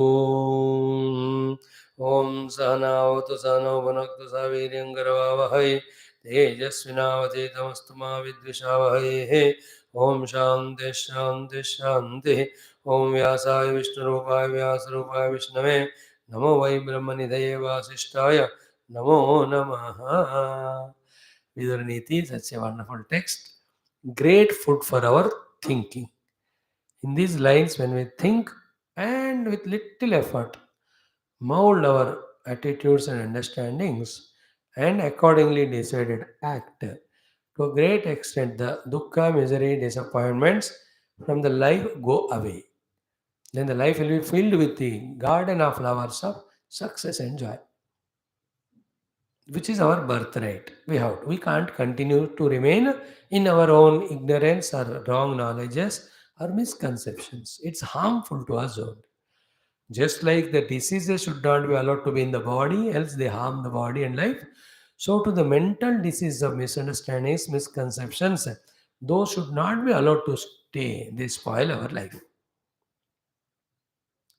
Om Sahnavatu Sahno Bhunaktu Saviryan Garvavahai Tejasvinavadhetamastu Ma Vidvishavahai Om Shanti Shanti Shanti Om Vyasaya Vishnurupaya Vyasarupaya Vishnave Namo Vai Brahmanidhaye Vasishtaya Namo Namaha. Vidura Neethi, such a wonderful text. Great food for our thinking. In these lines, when we think and with little effort, mold our attitudes and understandings, and accordingly decided act. To a great extent, the dukkha, misery, disappointments from the life go away. Then the life will be filled with the garden of flowers of success and joy, which is our birthright. We can't continue to remain in our own ignorance or wrong knowledges or misconceptions. It's harmful to us only. Just like the diseases should not be allowed to be in the body, else they harm the body and life. So, to the mental disease of misunderstandings, misconceptions, those should not be allowed to stay. They spoil our life.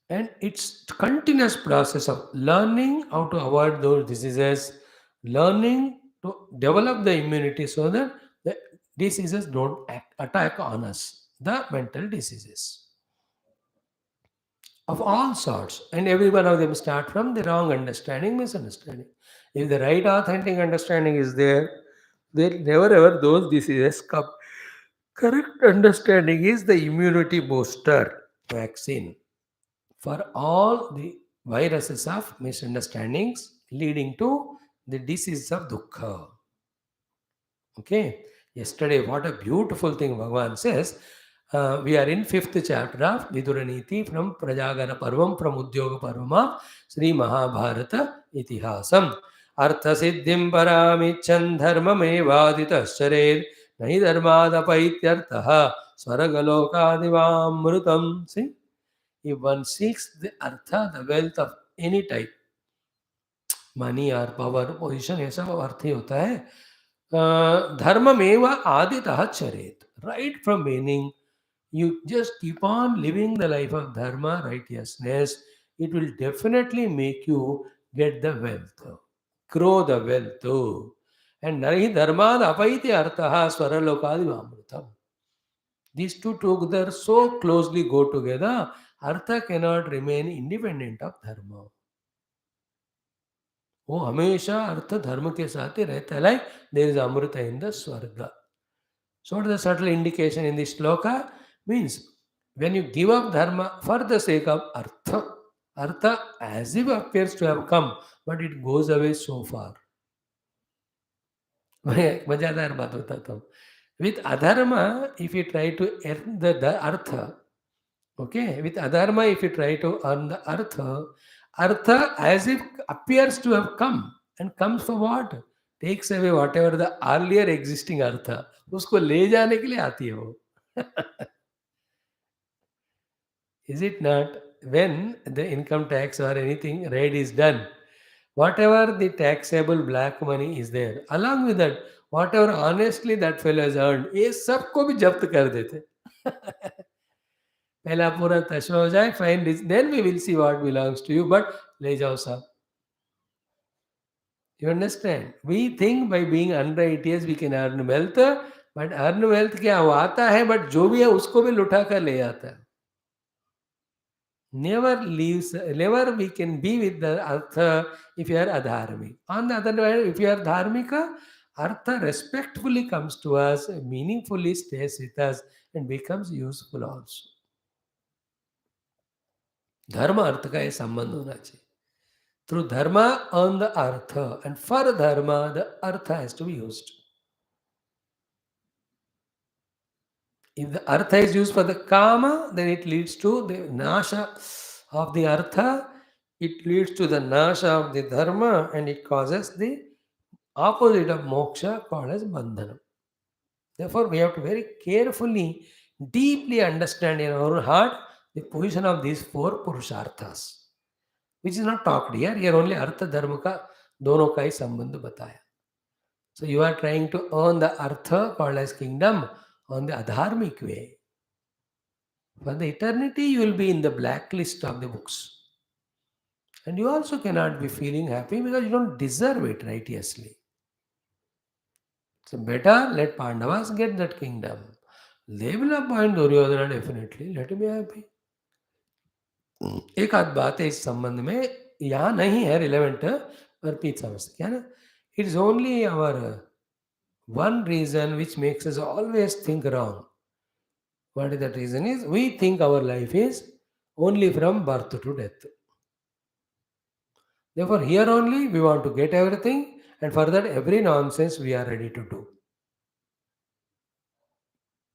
And it's continuous process of learning how to avoid those diseases, learning to develop the immunity so that the diseases don't attack on us, the mental diseases of all sorts, and every one of them start from the wrong understanding, misunderstanding. If the right authentic understanding is there, then never ever those diseases come. Correct understanding is the immunity booster vaccine for all the viruses of misunderstandings leading to the disease of dukkha. Okay. Yesterday, what a beautiful thing Bhagavan says. We are in 5th chapter of Vidura Neethi from Prajagana Parvam, from Udyoga Parvam of Sri Mahabharata Itihasam. Artha Siddhim Paramichan Dharmamevaditaschare Nahi Dharmadapaityartaha Swaragalokadivamrutam. See, if one seeks the artha, the wealth of any type, money or power, position, ये सब अर्थ ही होता है. धर्ममेव आदितः चरेत. Right from beginning, you just keep on living the life of dharma, righteousness. It will definitely make you get the wealth, grow the wealth. And nari dharmad apaiti artaha swaralokadi amrutam. These two together so closely go together. Artha cannot remain independent of dharma. वो हमेशा अर्थ धर्म के साथ ही रहता है. Like there is amrit in the swarg. So the subtle indication in this sloka means when you give up dharma for the sake of artha as if appears to have come, but it goes away so far. मैं मजेदार बात बताता हूँ. With adharma, if you try to earn the artha, okay, with adharma, if you try to earn the artha as if appears to have come, and comes for what? Takes away whatever the earlier existing artha. उसको ले जाने के लिए आती है वो. Is it not? When the income tax or anything raid is done, whatever the taxable black money is there, along with that, whatever honestly that fellow has earned, ये सबको भी जब्त कर देते. पहला पूरा तशवा हो जाए, fine, then we will see what belongs to you, but ले जाओ साहब. You understand? We think by being unrighteous we can earn wealth, but earn wealth क्या वो आता है, but जो भी है उसको भी लुटा कर ले जाता है. Never we can be with the artha if you are adharmic. On the other hand, if you are dharmika, artha respectfully comes to us, meaningfully stays with us, and becomes useful also. Dharma artha का ये संबंध होना चाहिए. Through dharma earn the artha, and for dharma the artha has to be used. If the artha is used for the kama, then it leads to the nasha of the artha, it leads to the nasha of the dharma, and it causes the opposite of moksha called as bandhana. Therefore, we have to very carefully, deeply understand in our heart the position of these four purusharthas, which is not talked here. Here only artha dharma ka dono ka hi sambandh bataya. So you are trying to earn the artha called as kingdom on the adharmic way. For the eternity, you will be in the blacklist of the books. And you also cannot be feeling happy because you don't deserve it righteously. So better let Pandavas get that kingdom. They will appoint Duryodhana definitely. Let him be happy. एक आध बात है इस संबंध में, यहाँ नहीं है रिलेवेंट, पर प्लीज समझते क्या ना, it is only our one reason which makes us always think wrong. What is that reason? Is we think our life is only from birth to death. Therefore, here only we want to get everything, and for that, every nonsense we are ready to do.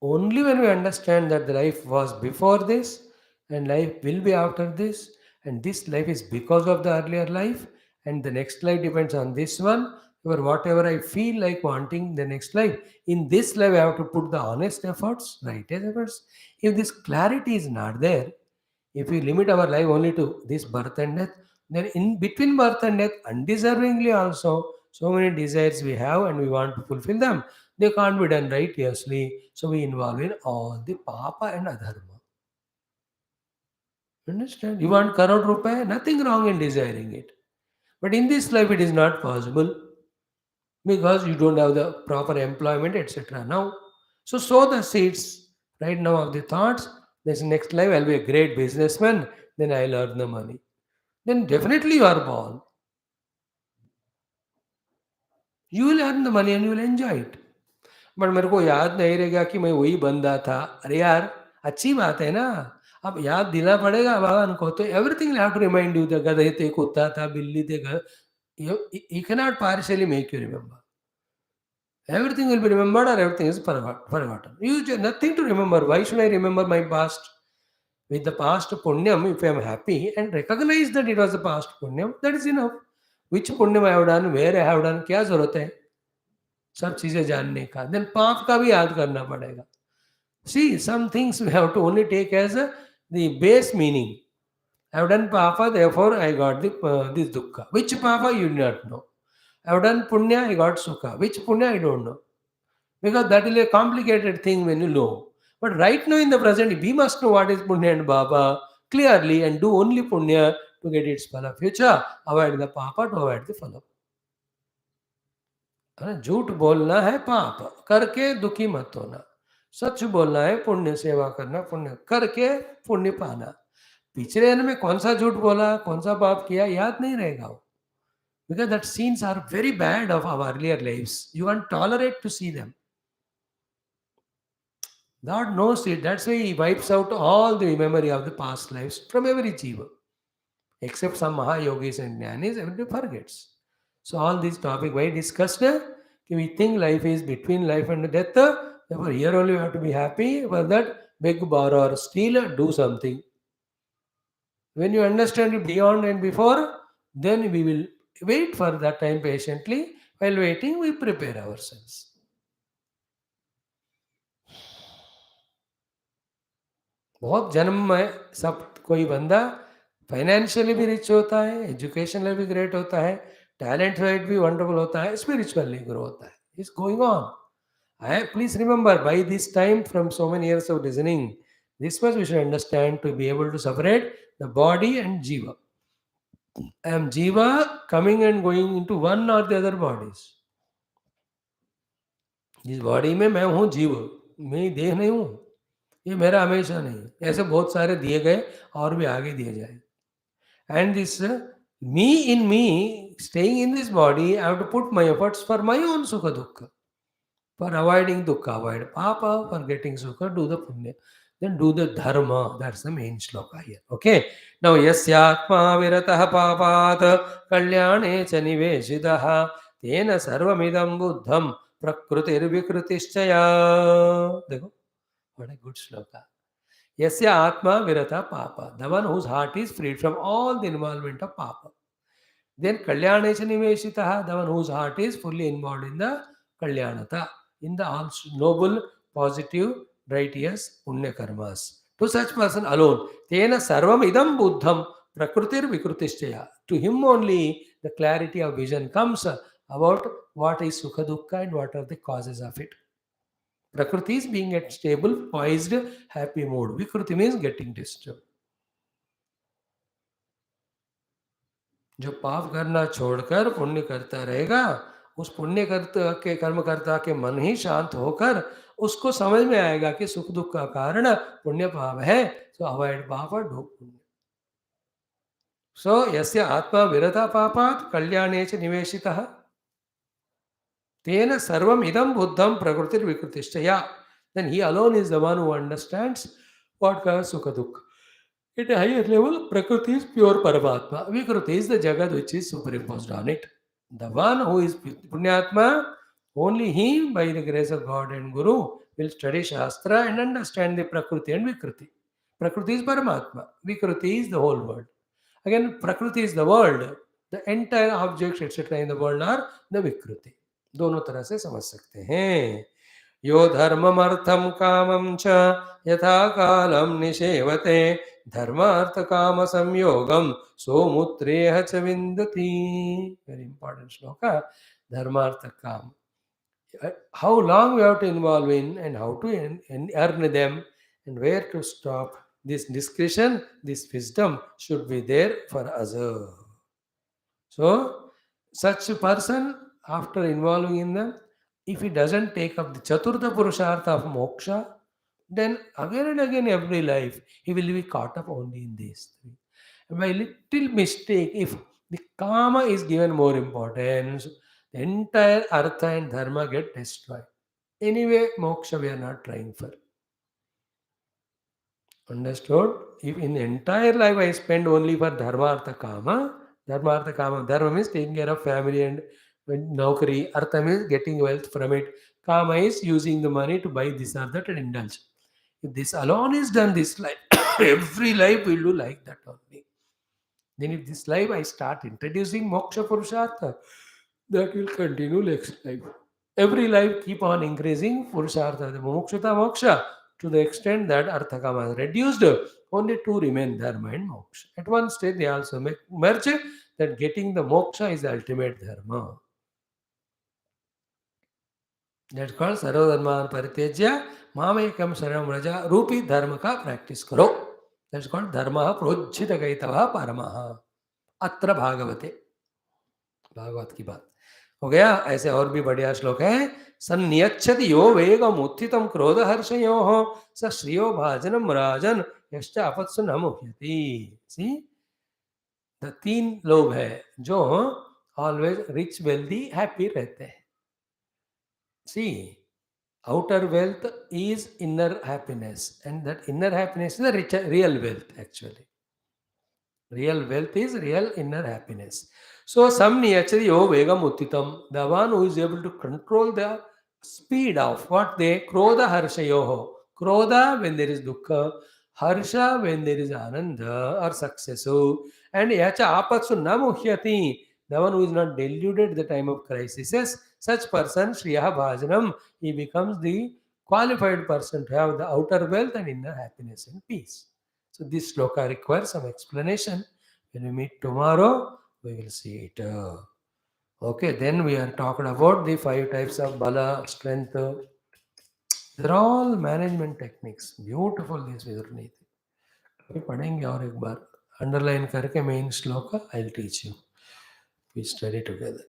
Only when we understand that the life was before this and life will be after this, and this life is because of the earlier life, and the next life depends on this one, or whatever I feel like wanting the next life. In this life, I have to put the honest efforts, right efforts. If this clarity is not there, if we limit our life only to this birth and death, then in between birth and death, undeservingly also, so many desires we have and we want to fulfill them. They can't be done righteously. So we involve in all the papa and adharma. Understand? You want crore rupees? Nothing wrong in desiring it. But in this life, it is not possible because you don't have the proper employment, etc. Now, so sow the seeds right now of the thoughts. This next life, I'll be a great businessman. Then I'll earn the money. Then definitely you are born. You will earn the money and you will enjoy it. But मेरे को याद नहीं रहेगा कि मैं वही बंदा था. अरे यार, अच्छी बात है ना. अब याद दिला पड़ेगा भगवान को. तो everything have to remind you. The गधे थे, कुत्ता था, बिल्ली थे, घर. You cannot partially make you remember. Everything will be remembered or everything is forgotten. You just nothing to remember. Why should I remember my past? With the past punyam, if I am happy and recognize that it was the past punyam, that is enough. Which punyam I have done, where I have done, क्या जरूरत है सब चीजें जानने का. Then पाप का भी याद करना पड़ेगा. See, some things we have to only take as the base meaning. I have done papa, therefore I got this dukkha. Which papa you do not know. I have done punya, I got sukha. Which punya I don't know. Because that is a complicated thing when you know. But right now in the present, we must know what is punya and papa clearly and do only punya to get its phala. Future, avoid the papa to avoid the phala. है ना? झूठ बोलना है पाप, करके दुखी मत होना. सच बोलना है पुण्य, सेवा करना पुण्य, करके पुण्य पाना. पिछले जन्म में कौन सा झूठ बोला, कौन सा पाप किया, याद नहीं रहेगा वो. Because that scenes are very bad of our earlier lives. You can't tolerate to see them. God knows it. That's why He wipes out all the memory of the past lives from every jiva. Except some Maha yogis and Jnanis, everybody forgets. So all these topic why discussed, we think life is between life and death. Therefore, here only we have to be happy. For that, beg, borrow, or steal, do something. When you understand it beyond and before, then we will wait for that time patiently. While waiting, we prepare ourselves. बहुत जन्म में सब कोई बंदा financially भी rich होता है, educationally भी ग्रेट होता है, टैलेंट वाइज भी वंडरफुल होता है, स्पिरिचुअली ग्रो होता है. It's going on. I please remember by this time from so many years of listening, this much we should understand to be able to separate the body and jiva. I am jiva coming and going into one or the other bodies. जिस body में मैं हूँ जीव, मैं देह नहीं हूँ. ये मेरा हमेशा नहीं है. ऐसे बहुत सारे दिए गए और भी आगे दिए जाए. And this me in me staying in this body, I have to put my efforts for my own sukha dukkha. For avoiding dukkha, avoid papa. For getting sukha, do the punya. Then do the dharma. That's the main shloka here. Okay. Now, yasyatma viratah papat kalyane cha niveshitaha tena sarvamidam buddham prakrutir vikrutischaya. देखो, what a good shloka. Yasya atma virata papa. The one whose heart is freed from all the involvement of papa. Then kalyanecha nimeshitaha. The one whose heart is fully involved in the kalyanata, in the all noble, positive, righteous punya karmas. To such person alone, tena sarvam idam buddham prakrutir vikrutishtaya. To him only the clarity of vision comes about what is sukha dukkha and what are the causes of it. Prakriti is being at stable, poised, happy mood. Vikruti means getting disturbed. जो पाप करना छोड़कर पुण्य करता रहेगा, उस पुण्य करता के कर्मकर्ता के मन ही शांत होकर उसको समझ में आएगा कि सुख दुख का कारण पुण्य पाप है। सो अवॉइड पाप और डू पुण्य। सो यस्य आत्मा विरता पापात् कल्याणे च निवेशितः तेन सर्वम idam buddham prakritir vikritishya. Then he alone is the one who understands what causes sukha dukkha. At a higher level, Prakriti is pure Paramatma. Vikriti is the Jagat which is superimposed on it. The one who is Punyatma, only he, by the grace of God and Guru, will study Shastra and understand the Prakriti and Vikriti. Prakriti is Paramatma. Vikriti is the whole world. Again, Prakriti is the world. The entire objects, etc. in the world are the Vikriti. दोनों तरह से समझ सकते हैं। यो धर्ममर्थम कामं च यथा कालं निषेवते धर्मार्थ काम संयोगम सोमुत्रेह च विन्दति। वेरी इंपॉर्टेंट श्लोक। धर्मार्थ काम, how long we have to involve in and how to earn them and where to stop. This discretion, this wisdom should be there for us. So, such a person, after involving in them, if he doesn't take up the Chaturtha Purushartha of moksha, then again and again every life he will be caught up only in these three. And by little mistake, if the kama is given more importance, the entire artha and dharma get destroyed. Anyway, moksha we are not trying for. Understood? If in the entire life I spend only for dharma, artha, kama. Dharma means taking care of family and naukari. Artha means getting wealth from it. Kama is using the money to buy this or that and indulge. If this alone is done this life, every life will do like that only. Then if this life I start introducing moksha purushartha, that will continue next life. Every life keep on increasing purushartha, the mokshata moksha, to the extent that arthakama is reduced, only two remain dharma and moksha. At one stage they also merge that getting the moksha is the ultimate dharma. That's called sarvadharman paritejya mamekam saranam raja रूपी धर्म का practice करो. That's called धर्मः प्रोज्झित गैतवः परमः. अत्र भागवते, भागवत की बात हो गया। ऐसे और भी बढ़िया श्लोक है। सन्नियच्छति यो वेगम उत्थितम क्रोध हर्षयो स श्रियो भाजनम राजन यश्च आपत्सु न मुह्यति। सी, द तीन लोग हैं जो ऑलवेज रिच वेल्दी हैप्पी रहते हैं। सी, outer wealth is inner happiness and that inner happiness is the real wealth actually. Real wealth is real inner happiness. So, samniyachari yo vegam uttitam, the one who is able to control the speed of what they krodha harshayoho. Krodha when there is dukkha, harsha when there is ananda or success. And yacha apatsu na muhyati, the one who is not deluded at the time of crisis. Such person, Shriya Bhajanam, he becomes the qualified person to have the outer wealth and inner happiness and peace. So this sloka requires some explanation. When we meet tomorrow, we will see it. Okay, then we are talking about the 5 types of bala, strength. They're all management techniques. Beautiful this Vidura Neethi. अभी पढ़ेंगे और एक बार underline करके main श्लोक I'll teach you. We study together.